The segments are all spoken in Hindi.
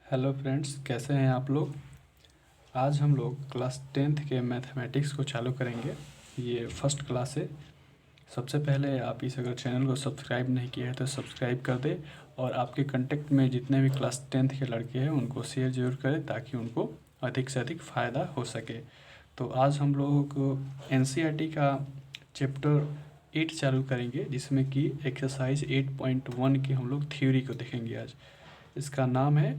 हेलो फ्रेंड्स, कैसे हैं आप लोग। आज हम लोग क्लास 10th के मैथमेटिक्स को चालू करेंगे। ये फर्स्ट क्लास है। सबसे पहले आप इस अगर चैनल को सब्सक्राइब नहीं किया है तो सब्सक्राइब कर दें और आपके कांटेक्ट में जितने भी क्लास 10th के लड़के हैं उनको शेयर ज़रूर करें ताकि उनको अधिक से अधिक फ़ायदा हो सके। तो आज हम लोग एनसीईआरटी का चैप्टर 8 चालू करेंगे जिसमें कि एक्सरसाइज 8.1 की हम लोग थ्योरी को देखेंगे आज। इसका नाम है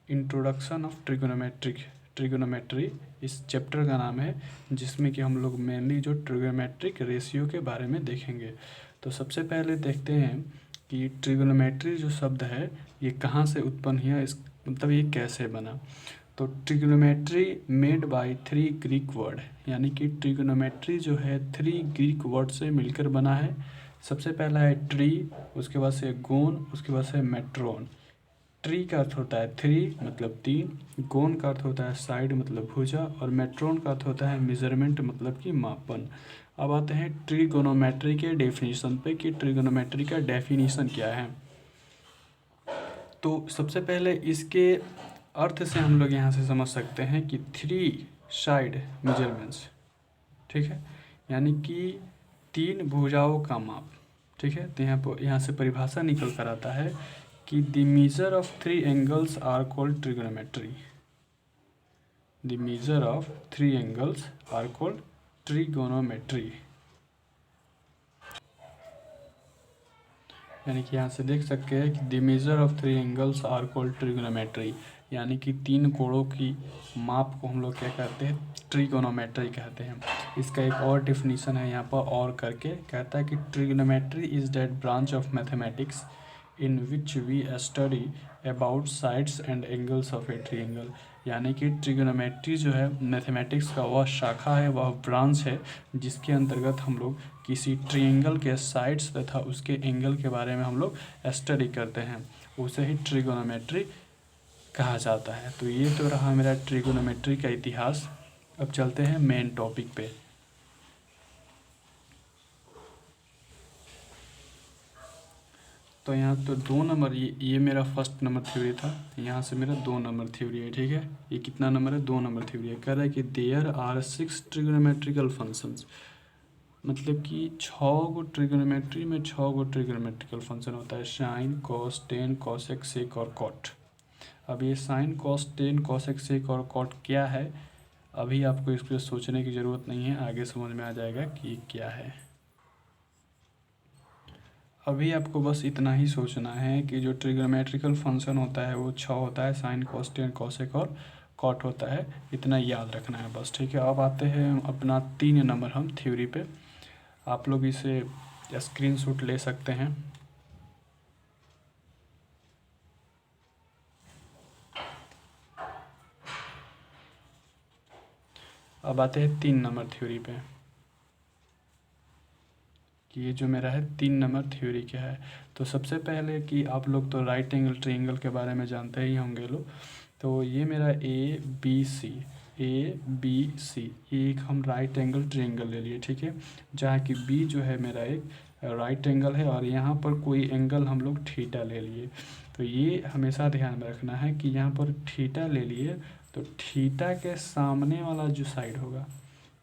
इंट्रोडक्शन ऑफ ट्रिगोनोमेट्री। इस चैप्टर का नाम है जिसमें कि हम लोग मेनली जो ट्रिगोनोमेट्रिक रेशियो के बारे में देखेंगे। तो सबसे पहले देखते हैं कि ट्रिगोनोमेट्री जो शब्द है ये कहाँ से उत्पन्न हुआ, इस मतलब ये कैसे बना। तो trigonometry made by 3 Greek word, यानी कि ट्रिगोनोमेट्री जो है 3 ग्रीक वर्ड से मिलकर बना है। सबसे पहला है ट्री, उसके बाद से गोन, उसके बाद से मेट्रोन। ट्री का अर्थ होता है 3 मतलब 3, गोन का अर्थ होता है साइड मतलब भुजा, और मेट्रोन का अर्थ होता है मेजरमेंट मतलब कि मापन। अब आते हैं ट्रिगोनोमेट्री के डेफिनेशन पे कि ट्रिगोनोमेट्री का डेफिनेशन क्या है। तो सबसे पहले इसके अर्थ से हम लोग यहाँ से समझ सकते हैं कि 3 साइड मेजरमेंट्स, ठीक है, यानी कि 3 भुजाओं का माप, ठीक है। तो यहाँ से परिभाषा निकल कर आता है कि the measure of 3 angles are called trigonometry. The measure of 3 angles are called trigonometry. यानी कि यहाँ से देख सकते हैं कि the measure of 3 angles are called trigonometry, यानी कि 3 कोणों की माप को हम लोग क्या कहते हैं, ट्रिगोनोमेट्री कहते हैं। इसका एक और डिफिनीशन है यहाँ पर, और करके कहता है कि trigonometry is that branch of mathematics in which we study about sides and angles of a triangle. यानी कि ट्रिगोनोमेट्री जो है मैथमेटिक्स का वह शाखा है, वह ब्रांच है जिसके अंतर्गत हम लोग किसी ट्रिएंगल के साइड्स तथा उसके एंगल के बारे में हम लोग स्टडी करते हैं, उसे ही ट्रिगोनोमेट्री कहा जाता है। तो ये तो रहा मेरा ट्रिगोनोमेट्री का इतिहास। अब चलते हैं मेन टॉपिक पे। तो यहाँ तो 2 नंबर, ये मेरा फर्स्ट नंबर थ्योरी था, यहाँ से मेरा 2 नंबर थ्योरी है, ठीक है। ये कितना नंबर है, 2 नंबर थ्योरी है। कह रहा है कि देयर आर 6 ट्रिगोनोमेट्रिकल फंक्शंस, मतलब कि 6 गो ट्रिगोनोमेट्री में 6 गो ट्रिगोनोमेट्रिकल फंक्शन होता है, साइन, कॉस, टेन, कॉसेक, सेक और कॉट। अब ये साइन, कॉस, टेन, कॉसेक, सेक और कॉट क्या है, अभी आपको इस पर सोचने की ज़रूरत नहीं है, आगे समझ में आ जाएगा कि ये क्या है। अभी आपको बस इतना ही सोचना है कि जो ट्रिग्नोमेट्रिकल फंक्शन होता है वो 6 होता है, साइन, कॉस, टेन, कॉसेक और कॉट होता है, इतना याद रखना है बस, ठीक है। अब आते हैं अपना 3 नंबर हम थ्योरी पे। आप लोग इसे स्क्रीनशॉट ले सकते हैं। अब आते हैं 3 नंबर थ्योरी पे कि ये जो मेरा है 3 नंबर थ्योरी क्या है। तो सबसे पहले कि आप लोग तो राइट एंगल ट्रायंगल के बारे में जानते ही होंगे लोग। तो ये मेरा ए बी सी, ये एक हम राइट एंगल ट्रायंगल ले लिए, ठीक है, जहाँ कि बी जो है मेरा एक राइट एंगल है और यहाँ पर कोई एंगल हम लोग थीटा ले लिए। तो ये हमेशा ध्यान में रखना है कि यहाँ पर थीटा ले लिए तो थीटा के सामने वाला जो साइड होगा,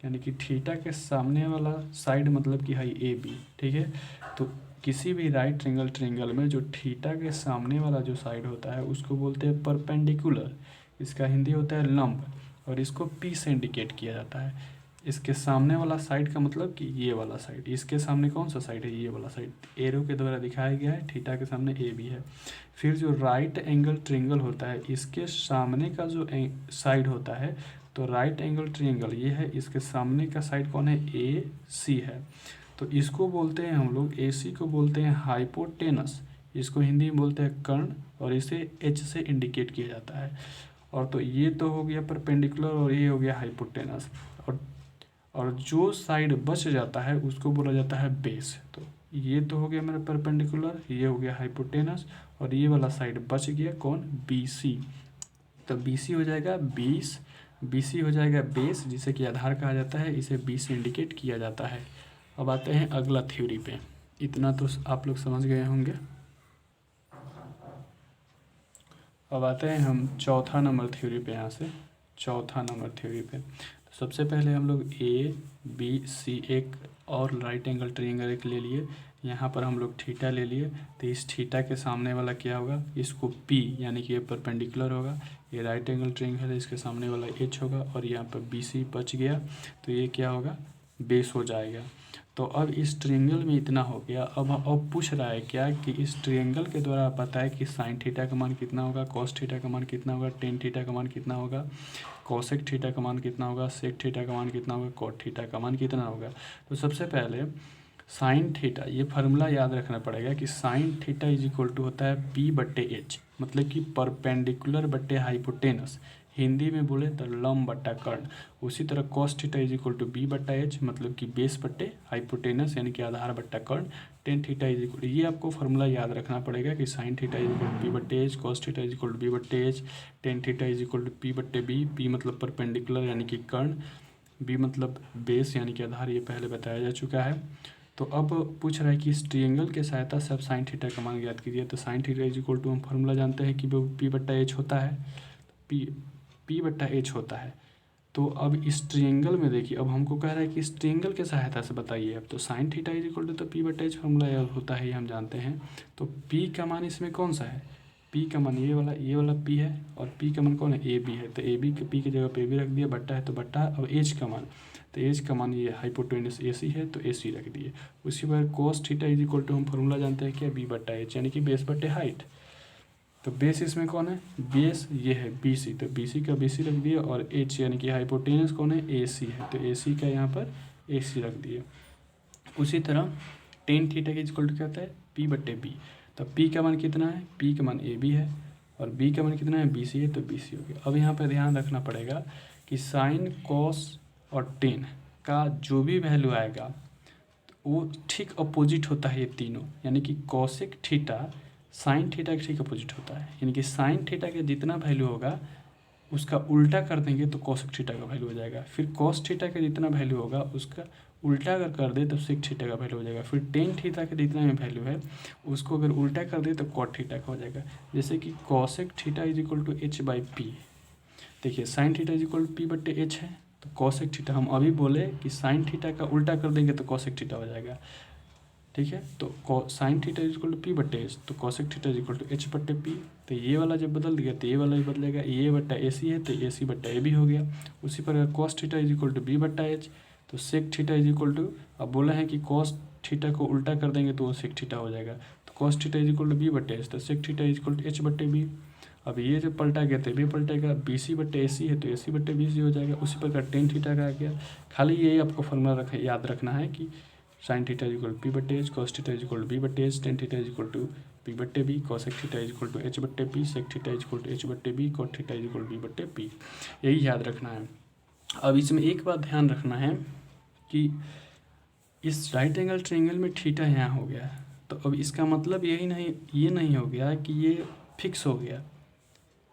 यानी कि थीटा के सामने वाला साइड मतलब कि है ए बी, ठीक है। तो किसी भी राइट एंगल ट्रायंगल में जो थीटा के सामने वाला जो साइड होता है उसको बोलते हैं परपेंडिकुलर, इसका हिंदी होता है लंब, और इसको पी से इंडिकेट किया जाता है। इसके सामने वाला साइड का मतलब कि ये वाला साइड, इसके सामने कौन सा साइड है, ये वाला साइड, एरो के द्वारा दिखाया गया है, थीटा के सामने ए बी है। फिर जो राइट एंगल ट्रायंगल होता है इसके सामने का जो साइड होता है, तो राइट एंगल ट्रायंगल ये है, इसके सामने का साइड कौन है, ए सी है। तो इसको बोलते हैं हम लोग, ए सी को बोलते हैं हाइपोटेनस, इसको हिंदी में बोलते हैं कर्ण, और इसे एच से इंडिकेट किया जाता है। और तो ये तो हो गया परपेंडिकुलर और ये हो गया हाइपोटेनस, और और जो साइड बच जाता है उसको बोला जाता है बेस। तो ये तो हो गया मेरा परपेंडिकुलर, ये हो गया हाइपोटेनस, और ये वाला साइड बच गया कौन, बी सी। तो बी सी हो जाएगा 20, बी सी हो जाएगा बेस जिसे कि आधार कहा जाता है, इसे बी से इंडिकेट किया जाता है। अब आते हैं अगला थ्योरी पे। इतना तो आप लोग समझ गए होंगे। अब आते हैं हम चौथा नंबर थ्योरी पे। यहाँ से चौथा नंबर थ्योरी पे तो सबसे पहले हम लोग ए बी सी एक और राइट एंगल ट्रायंगल एक ले लिए। यहाँ पर हम लोग थीटा ले लिए, तो इस थीटा के सामने वाला क्या होगा, इसको पी यानी कि ये परपेंडिकुलर होगा। ये राइट एंगल ट्रायंगल है, इसके सामने वाला एच होगा और यहाँ पर बी सी बच गया, तो ये क्या होगा, बेस हो जाएगा। तो अब इस ट्रायंगल में इतना हो गया। अब पूछ रहा है क्या कि इस ट्रायंगल के द्वारा आप बताएं कि साइन थीटा का मान कितना होगा, कॉस थीटा का मान कितना होगा, टेन थीटा का मान कितना होगा, कोसेक थीटा का मान कितना होगा, सेक थीटा का मान कितना होगा, कॉट थीटा का मान कितना होगा। तो सबसे पहले साइन थीटा, ये फार्मूला याद रखना पड़ेगा कि sine theta is equal to होता है पी बट्टे एच, मतलब कि परपेंडिकुलर बट्टे हाइपोटेनस, हिंदी में बोले तो लंब बट्टा कर्ण। उसी तरह cos theta is equal to B बट्टा एच, मतलब कि बेस बट्टे हाइपोटेनस यानी कि आधार बट्टा कर्ण। टेन थीटा इज इक्वल, ये आपको फार्मूला याद रखना पड़ेगा कि sine theta is equal to B बट्टे H, cos theta is equal to B बट्टे H, tan theta is equal to P बट्टे बी, पी मतलब परपेंडिकुलर यानी कि कर्ण, बी मतलब बेस यानी कि आधार, ये पहले बताया जा चुका है। तो अब पूछ रहा है कि इस ट्रायंगल के सहायता से आप साइन थीटा का मान ज्ञात कीजिए। तो sine theta is equal to हम फार्मूला जानते हैं कि वो पी बट्टा एच होता है, पी बट्टा एच होता है। तो अब इस ट्रायंगल में देखिए, अब हमको कह रहा है कि इस ट्रायंगल के सहायता से बताइए। अब तो sine theta is equal to तो पी बट्टा एच फार्मूला होता है, ये हम जानते हैं। तो पी का मान इसमें कौन सा है, पी का मान ये वाला पी है, और पी का मान कौन है, ए बी है। तो ए बी के पी की जगह पे ए बी रख दिया, बट्टा है तो बट्टा। अब एच का मान, तो एच का मान ये हाइपोटेनस ए सी है तो ए सी रख दिए। उसी बार cos theta is equal to हम फार्मूला जानते हैं क्या, बी बट्टा एच यानी कि बेस बट्टे हाइट। तो बेस इसमें कौन है, बेस ये है बी सी, तो बी सी का बी सी रख दिया, और एच यानी कि हाइपोटेनस कौन है, ए सी है, तो ए सी का यहाँ पर ए सी रख दिए। उसी तरह टेन थीटा की इक्वल टू क्या होता है, पी बट्टे बी। तो पी का मान कितना है, पी का मान ए बी है, और बी का मान कितना है, बी सी है, तो बी सी हो गया। अब यहाँ पर ध्यान रखना पड़ेगा कि साइन कॉस और टेन का जो भी वैल्यू आएगा वो ठीक अपोजिट होता है ये तीनों, यानी कि कॉसेक थीटा साइन थीटा के ठीक अपोजिट होता है। यानी कि साइन थीटा के जितना वैल्यू होगा उसका उल्टा कर देंगे तो कॉसेक थीटा का वैल्यू हो जाएगा। फिर कॉस थीटा का जितना वैल्यू होगा उसका उल्टा अगर कर दे तो सेक थीटा का वैल्यू हो जाएगा। फिर टेन थीटा का जितना भी वैल्यू है उसको अगर उल्टा कर दे तो कॉट थीटा का हो जाएगा। जैसे कि cosec theta is equal to H by P. देखिए sine theta is equal to P बट्टे एच है, तो कॉसेक थीटा हम अभी बोले कि साइन थीटा का उल्टा कर देंगे तो कॉसेक थीटा हो जाएगा, ठीक है। तो sine theta is equal to P बट्टे एच, तो cosec theta is equal to H बट्टे पी। तो ये वाला जब बदल दिया तो ये वाला भी बदलेगा, ये बट्टा ए सी है तो ए सी बट्टा ए भी हो गया। उसी पर cos theta is equal to B बट्टा एच, तो sec theta is equal to, अब बोला है कि कॉस थीटा को उल्टा कर देंगे तो वो सेक थीटा हो जाएगा। तो cos theta is equal to B बट्टे एच, तो sec theta is equal to H बट्टे बी। अब ये जब पलटा गया तो ये पलटेगा, बी सी बट्टे ए सी है तो ए सी बट्टे बी सी हो जाएगा। उसी प्रकार टेन थीटा का आ गया। खाली ये आपको फॉर्मूला याद रखना है कि sine theta is equal to P बट्टे H, cos theta is equal to B बट्टे H, tan theta is equal to P बट्टे B, cosec theta is equal to H बट्टे P, sec theta is equal to H बट्टे B, cot theta is equal to B बट्टे पी। यही याद रखना है। अब इसमें एक बात ध्यान रखना है कि इस राइट एंगल ट्रायंगल में थीटा यहाँ हो गया, तो अब इसका मतलब ये नहीं हो गया कि ये फिक्स हो गया।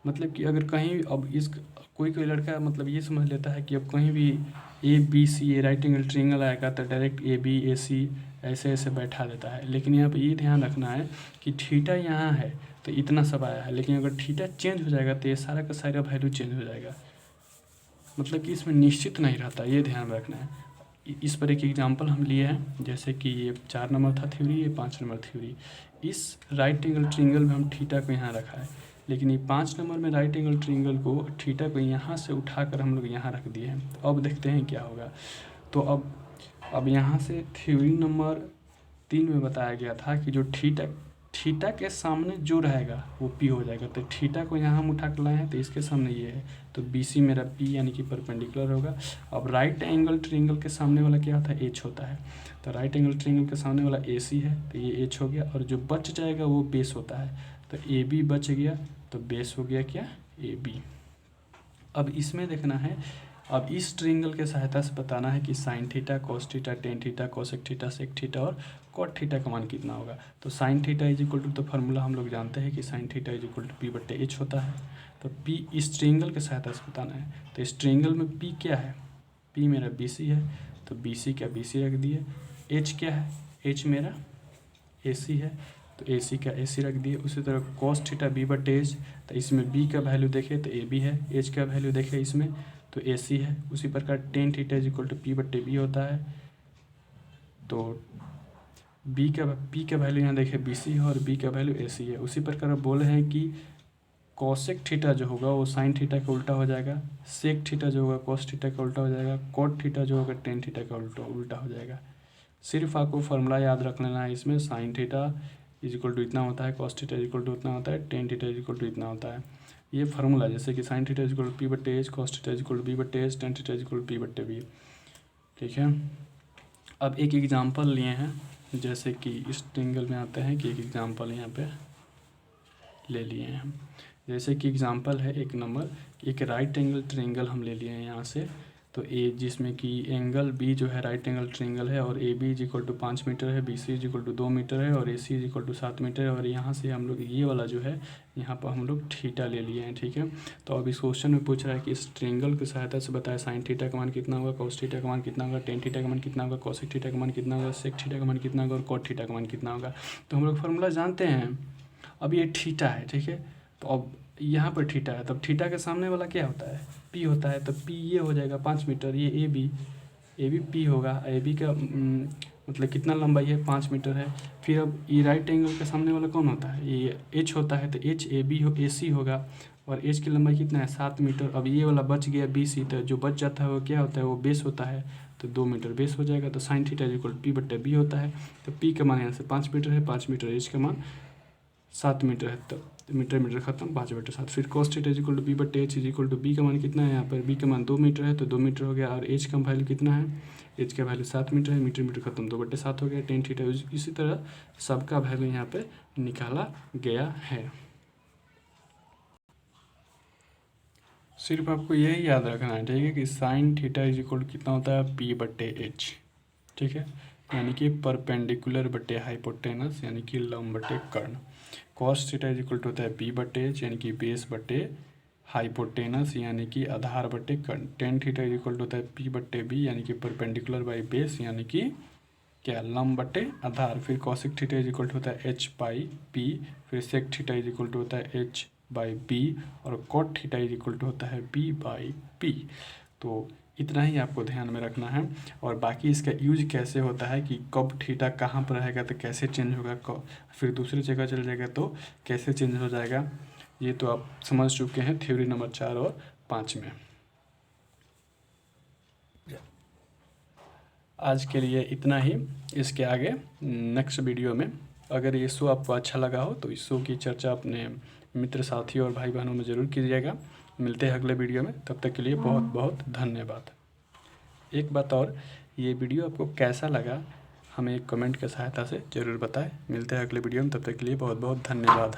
मतलब कि अगर कहीं अब इस कोई लड़का मतलब ये समझ लेता है कि अब कहीं भी A B C a right angle triangle आएगा तो डायरेक्ट ए बी ए सी ऐसे ऐसे बैठा देता है। लेकिन यहाँ पे ये ध्यान रखना है कि थीटा यहाँ है तो इतना सब आया है, लेकिन अगर थीटा चेंज हो जाएगा तो ये सारा का सारा वैल्यू चेंज हो जाएगा। मतलब कि इसमें निश्चित नहीं रहता, ये ध्यान रखना है। इस पर एक एग्जांपल हम लिए हैं, जैसे कि ये 4 नंबर था थ्योरी, ये 5 नंबर थ्योरी। इस राइट एंगल ट्रायंगल में हम थीटा को यहाँ रखा है, लेकिन ये 5 नंबर में राइट एंगल ट्रायंगल को थीटा को यहाँ से उठाकर हम लोग यहाँ रख दिए हैं। तो अब देखते हैं क्या होगा। तो अब यहाँ से थ्योरी नंबर 3 में बताया गया था कि जो थीटा के सामने जो रहेगा वो पी हो जाएगा। तो थीटा को यहाँ हम उठा कर लाए हैं तो इसके सामने ये है, तो बी सी मेरा पी यानी कि परपेंडिकुलर होगा। अब राइट एंगल ट्रायंगल के सामने वाला क्या होता है, एच होता है। तो राइट एंगल ट्रायंगल के सामने वाला ए सी है तो ये एच हो गया, और जो बच जाएगा वो बेस होता है। तो ए बी बच गया तो बेस हो गया क्या, ए बी। अब इसमें देखना है, अब इस ट्रायंगल के सहायता से बताना है कि sine theta, cos theta, tan theta, cosec theta, sec theta और कॉट थीटा का मान कितना होगा। तो sine theta is equal to, तो फार्मूला हम लोग जानते हैं कि sine theta is equal to P बट्टे एच होता है। तो पी इस ट्रायंगल के सहायता से बताना है। तो इस ट्रायंगल में पी क्या है, पी मेरा बी सी है तो बी सी का बी सी रख दिए। एच क्या है, एच मेरा ए सी है तो ए सी का ए सी रख दिए। उसी तरह कॉस थीटा बी बटे एच, तो इसमें बी का वैल्यू देखें तो ए बी है, एच का वैल्यू देखें इसमें तो ए सी है। उसी प्रकार tan theta is equal to P बटे बी होता है। तो बी का वैल्यू यहाँ देखें बी सी है और बी का वैल्यू ए सी है। उसी प्रकार अब बोले हैं कि कॉसेक थीटा जो होगा वो साइन थीटा का उल्टा हो जाएगा, सेक थीटा जो होगा कॉस थीटा का उल्टा हो जाएगा, कॉट थीटा जो होगा टेन थीटा का उल्टा हो जाएगा। सिर्फ आपको फार्मूला याद रख लेना है इसमें, sine theta is equal to इतना होता है, cos theta is equal to इतना होता है, tan theta is equal to इतना होता है। ये फार्मूला जैसे कि sine theta is equal to P बटे H, cos theta is equal to B बटे H, tan theta is equal to P बटे बी। ठीक है, अब एक एग्जाम्पल लिए हैं, जैसे कि इस ट्रायंगल में आते हैं कि एक एग्जाम्पल यहाँ पे ले लिए हैं। जैसे कि एग्जांपल है एक नंबर, एक राइट एंगल ट्रायंगल हम ले लिए हैं यहाँ से। तो ए जिसमें कि एंगल बी जो है राइट एंगल ट्रायंगल है और A B is equal to 5 metre है, B C is equal to 2 metre है और A C is equal to 7 metre है। और यहाँ से हम लोग ये वाला जो है यहाँ पर हम लोग थीटा ले लिए हैं। ठीक है, तो अब इस क्वेश्चन में पूछ रहा है कि इस ट्रायंगल की सहायता से बताए साइन थीटा का मान कितना होगा, कॉस थीटा का मान कितना होगा, टेन थीटा का मान कितना होगा, कॉसेक थीटा का मान कितना होगा, सेक थीटा का मान कितना होगा और कॉट थीटा का मान कितना होगा। तो हम लोग फार्मूला जानते हैं। अब ये थीटा है, ठीक है, तो अब यहाँ पर थीटा है, तब थीटा के सामने वाला क्या होता है, पी होता है। तो पी ये हो जाएगा 5 मीटर, ये ए बी पी होगा। ए बी का मतलब कितना लंबाई है, 5 मीटर है। फिर अब ये राइट एंगल के सामने वाला कौन होता है, ये एच होता है। तो एच ए बी ए सी होगा और एच की लंबाई कितना है, 7 मीटर। अब ये वाला बच गया बी सी, तो जो बच जाता है वो क्या होता है, वो बेस होता है। तो 2 मीटर बेस हो जाएगा। तो साइन थीटा इक्वल पी बट्टे बी होता है। तो पी का मान यहाँ से 5 मीटर है, 5 मीटर, एच का मान 7 मीटर है। तो मीटर खत्म, 5 बटे 7। फिर cos theta is equal to B बटे H is equal to B का मान कितना है, यहाँ पर बी का मान 2 मीटर है तो 2 मीटर हो गया। और एच का वैल्यू कितना है, एच का वैल्यू 7 मीटर है, मीटर खत्म, 2 बटे 7 हो गया। टेन थीटा इसी तरह सबका वैल्यू यहाँ पे निकाला गया है। सिर्फ आपको यही याद रखना है, ठीक है, कि sine theta is equal to कितना होता है, पी बटे एच। ठीक है, यानी कि परपेंडिकुलर बटे हाइपोटेनस यानी कि लंब बटे कर्ण। Cos theta is equal to होता है पी बटे एच यानी कि बेस बटे हाइपोटेनस यानी कि आधार बटे कर्ण। Tan theta is equal to होता है पी बटे बी यानी कि परपेंडिकुलर बाई बेस यानी कि क्या, लंब बटे आधार। फिर cosec theta is equal to होता है एच बाई पी। फिर sec theta is equal to होता है एच बाई बी और cot theta is equal to होता है बी बाई पी। तो इतना ही आपको ध्यान में रखना है। और बाकी इसका यूज कैसे होता है कि कब थीटा कहाँ पर रहेगा तो कैसे चेंज होगा, फिर दूसरी जगह चल जाएगा तो कैसे चेंज हो जाएगा, ये तो आप समझ चुके हैं थ्योरी नंबर 4 और 5 में। आज के लिए इतना ही। इसके आगे नेक्स्ट वीडियो में अगर ये शो आपको अच्छा लगा हो तो इस शो की चर्चा अपने मित्र साथियों और भाई बहनों में ज़रूर कीजिएगा। मिलते हैं अगले वीडियो में, तब तक के लिए बहुत बहुत धन्यवाद। एक बात और, ये वीडियो आपको कैसा लगा हमें एक कमेंट की सहायता से ज़रूर बताएं। मिलते हैं अगले वीडियो में, तब तक के लिए बहुत बहुत धन्यवाद।